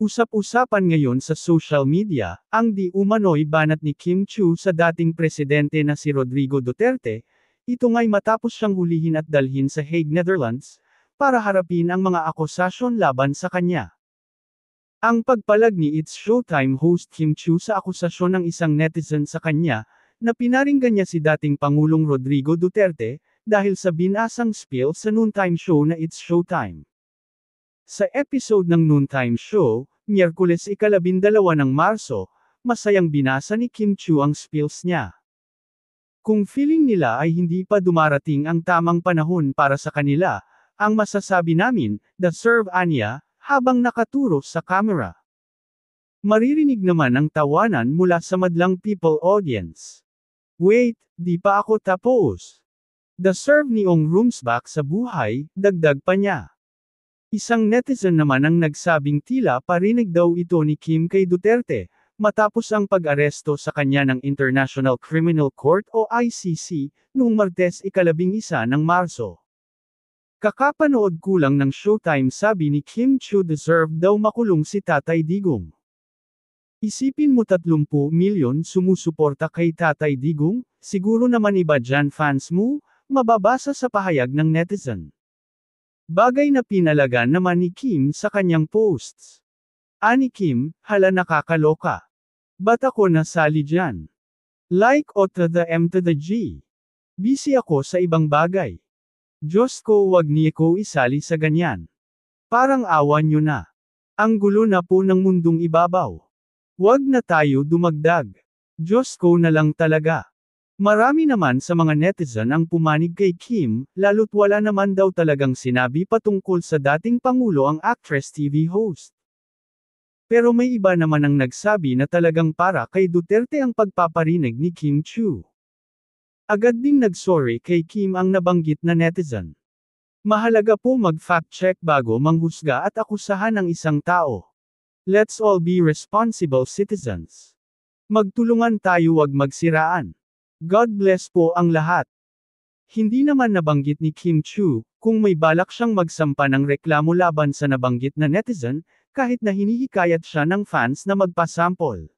Usap-usapan ngayon sa social media, ang di umano'y banat ni Kim Chiu sa dating presidente na si Rodrigo Duterte. Ito nga'y matapos siyang hulihin at dalhin sa Hague, Netherlands, para harapin ang mga akusasyon laban sa kanya. Ang pagpalag ni It's Showtime host Kim Chiu sa akusasyon ng isang netizen sa kanya, na pinaringgan niya si dating Pangulong Rodrigo Duterte, dahil sa binasang spiel sa noontime show na It's Showtime. Sa episode ng noontime show, Miyerkules ika-12 ng Marso, masayang binasa ni Kim Chiu ang spills niya. Kung feeling nila ay hindi pa dumarating ang tamang panahon para sa kanila, ang masasabi namin, deserve anya, habang nakaturo sa camera. Maririnig naman ang tawanan mula sa madlang people audience. Wait, di pa ako tapos. Deserve niong rooms back sa buhay, dagdag pa niya. Isang netizen naman ang nagsabing tila parinig daw ito ni Kim kay Duterte, matapos ang pag-aresto sa kanya ng International Criminal Court o ICC, noong Martes ika-11 ng Marso. Kakapanood kulang ng Showtime sabi ni Kim Chiu deserve daw makulong si Tatay Digong. Isipin mo 30 milyon sumusuporta kay Tatay Digong, siguro naman iba dyan fans mo, mababasa sa pahayag ng netizen. Bagay na pinalagan naman ni Kim sa kanyang posts. Ani Kim, hala nakakaloka. Ba't ako nasali dyan? Like o to the M to the G. Busy ako sa ibang bagay. Diyos ko wag niyo ko isali sa ganyan. Parang awa nyo na. Ang gulo na po ng mundong ibabaw. Wag na tayo dumagdag. Diyos ko na lang talaga. Marami naman sa mga netizen ang pumanig kay Kim, lalo't wala naman daw talagang sinabi patungkol sa dating Pangulo ang actress TV host. Pero may iba naman ang nagsabi na talagang para kay Duterte ang pagpaparinig ni Kim Chiu. Agad ding nagsorry kay Kim ang nabanggit na netizen. Mahalaga po mag-fact check bago manghusga at akusahan ang isang tao. Let's all be responsible citizens. Magtulungan tayo wag magsiraan. God bless po ang lahat. Hindi naman nabanggit ni Kim Chiu, kung may balak siyang magsampa ng reklamo laban sa nabanggit na netizen, kahit na hinihikayat siya ng fans na magpasample.